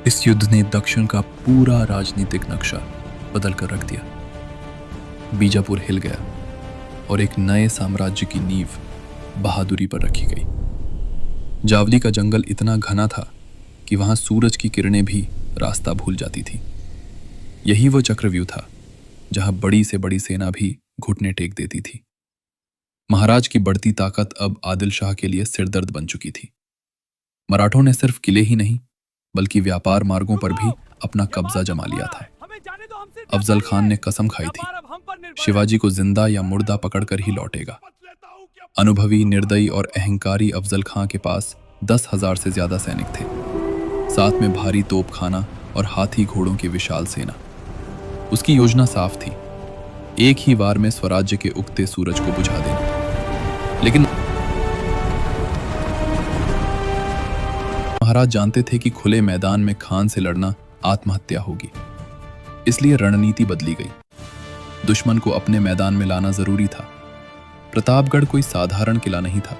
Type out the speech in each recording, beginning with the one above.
इस युद्ध ने दक्षिण का पूरा राजनीतिक नक्शा बदल कर रख दिया। बीजापुर हिल गया और एक नए साम्राज्य की नींव बहादुरी पर रखी गई। जावली का जंगल इतना घना था कि वहां सूरज की किरणें भी रास्ता भूल जाती थी। यही वो चक्रव्यूह था जहां बड़ी से बड़ी सेना भी घुटने टेक देती थी। महाराज की बढ़ती ताकत अब आदिल शाह के लिए सिरदर्द बन चुकी थी। मराठों ने सिर्फ किले ही नहीं बल्कि व्यापार मार्गों पर भी अपना कब्जा जमा लिया था। अफजल खान ने कसम खाई थी, शिवाजी को जिंदा या मुर्दा पकड़कर ही लौटेगा। अनुभवी, निर्दयी और अहंकारी अफजल खां के पास 10,000 से ज्यादा सैनिक थे, साथ में भारी तोपखाना और हाथी घोड़ों की विशाल सेना। उसकी योजना साफ थी, एक ही वार में स्वराज्य के उगते सूरज को बुझा देना। लेकिन महाराज जानते थे कि खुले मैदान में खान से लड़ना आत्महत्या होगी, इसलिए रणनीति बदली गई। दुश्मन को अपने मैदान में लाना जरूरी था। प्रतापगढ़ कोई साधारण किला नहीं था,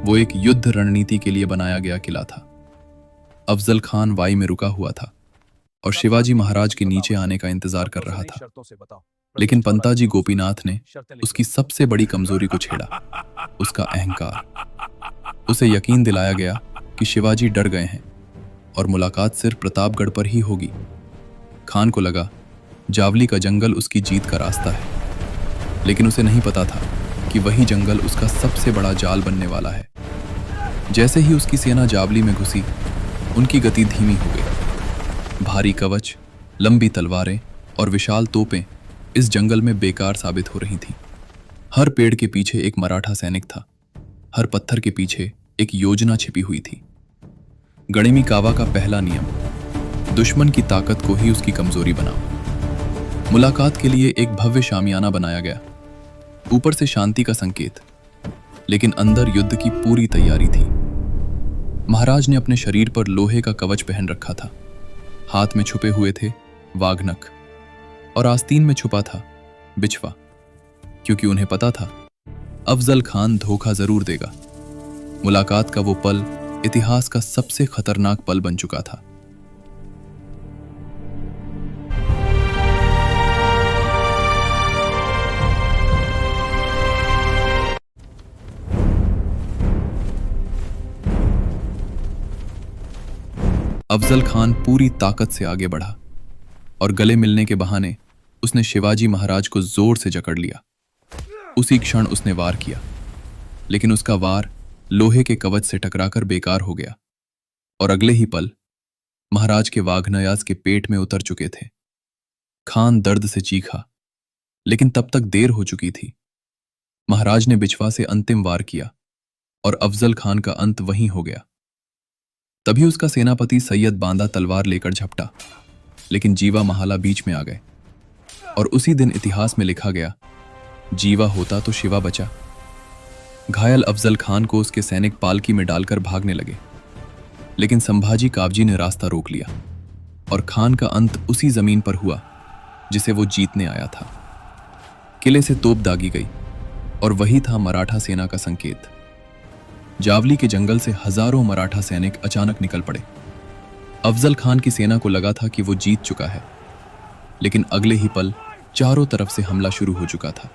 वो एक युद्ध रणनीति के लिए बनाया गया किला था। अफजल खान वाई में रुका हुआ था और शिवाजी महाराज के नीचे आने का इंतजार कर रहा था। लेकिन पंताजी गोपीनाथ ने उसकी सबसे बड़ी कमजोरी को छेड़ा, उसका अहंकार। उसे यकीन दिलाया गया कि शिवाजी डर गए हैं और मुलाकात सिर्फ प्रतापगढ़ पर ही होगी। खान को लगा जावली का जंगल उसकी जीत का रास्ता है, लेकिन उसे नहीं पता था कि वही जंगल उसका सबसे बड़ा जाल बनने वाला है। जैसे ही उसकी सेना जावली में घुसी, उनकी गति धीमी हो गई। भारी कवच, लंबी तलवारें और विशाल तोपें इस जंगल में बेकार साबित हो रही थीं। हर पेड़ के पीछे एक मराठा सैनिक था, हर पत्थर के पीछे एक योजना छिपी हुई थी। गणिमी कावा का पहला नियम, दुश्मन की ताकत को ही उसकी कमजोरी बनाओ। मुलाकात के लिए एक भव्य शामियाना बनाया गया, ऊपर से शांति का संकेत, लेकिन अंदर युद्ध की पूरी तैयारी थी। महाराज ने अपने शरीर पर लोहे का कवच पहन रखा था, हाथ में छुपे हुए थे वाघनख और आस्तीन में छुपा था बिछवा, क्योंकि उन्हें पता था अफजल खान धोखा जरूर देगा। मुलाकात का वो पल इतिहास का सबसे खतरनाक पल बन चुका था। अफजल खान पूरी ताकत से आगे बढ़ा और गले मिलने के बहाने उसने शिवाजी महाराज को जोर से जकड़ लिया। उसी क्षण उसने वार किया, लेकिन उसका वार लोहे के कवच से टकराकर बेकार हो गया और अगले ही पल महाराज के वाघनयाज के पेट में उतर चुके थे। खान दर्द से चीखा, लेकिन तब तक देर हो चुकी थी। महाराज ने बिछवा से अंतिम वार किया और अफजल खान का अंत वहीं हो गया। तभी उसका सेनापति सैयद बांदा तलवार लेकर झपटा, लेकिन जीवा महाला बीच में आ गए और उसी दिन इतिहास में लिखा गया, जीवा होता तो शिवा बचा। घायल अफजल खान को उसके सैनिक पालकी में डालकर भागने लगे, लेकिन संभाजी कावजी ने रास्ता रोक लिया और खान का अंत उसी जमीन पर हुआ जिसे वो जीतने आया था। किले से तोप दागी गई और वही था मराठा सेना का संकेत। जावली के जंगल से हजारों मराठा सैनिक अचानक निकल पड़े। अफजल खान की सेना को लगा था कि वो जीत चुका है, लेकिन अगले ही पल चारों तरफ से हमला शुरू हो चुका था।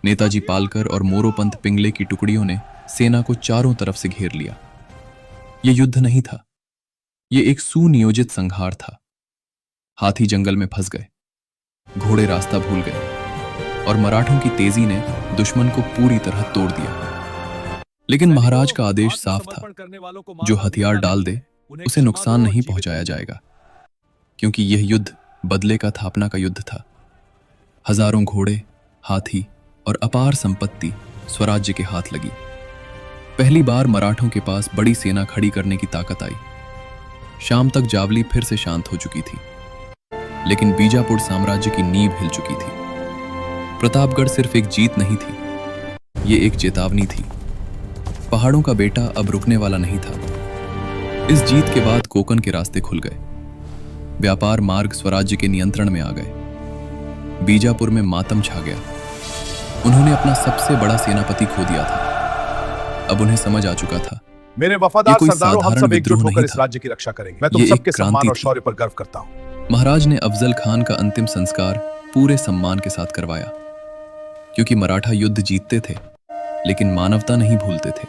नेताजी पालकर और मोरोपंत पिंगले की टुकड़ियों ने सेना को चारों तरफ से घेर लिया। यह युद्ध नहीं था, यह एक सुनियोजित संहार था। हाथी जंगल में फंस गए, घोड़े रास्ता भूल गए और मराठों की तेजी ने दुश्मन को पूरी तरह तोड़ दिया। लेकिन महाराज का आदेश साफ था, जो हथियार डाल दे उसे नुकसान नहीं पहुंचाया जाएगा, क्योंकि यह युद्ध बदले का थापना का युद्ध था। हजारों घोड़े, हाथी और अपार संपत्ति स्वराज्य के हाथ लगी। पहली बार मराठों के पास बड़ी सेना खड़ी करने की ताकत आई। शाम तक जावली फिर से शांत हो चुकी थी, लेकिन बीजापुर साम्राज्य की नींव हिल चुकी थी। प्रतापगढ़ सिर्फ एक जीत नहीं थी, ये एक चेतावनी थी। पहाड़ों का बेटा अब रुकने वाला नहीं था। इस जीत के बाद कोकन के रास्ते खुल गए, व्यापार मार्ग स्वराज्य के नियंत्रण में आ गए। बीजापुर में मातम छा गया। उन्होंने अपना सबसे बड़ा सेनापति खो दिया था। अब उन्हें समझ आ चुका था मेरे ये वफादार कोई सरदारों, हम साधारण सब एकजुट विद्रोह होकर नहीं इस था। राज्य की रक्षा करेंगे। मैं तुम ये एक सबके सम्मान क्रांति और थी। शौर्य पर गर्व करता हूँ। महाराज ने अफजल खान का अंतिम संस्कार पूरे सम्मान के साथ करवाया, क्योंकि मराठा युद्ध जीतते थे लेकिन मानवता नहीं भूलते थे।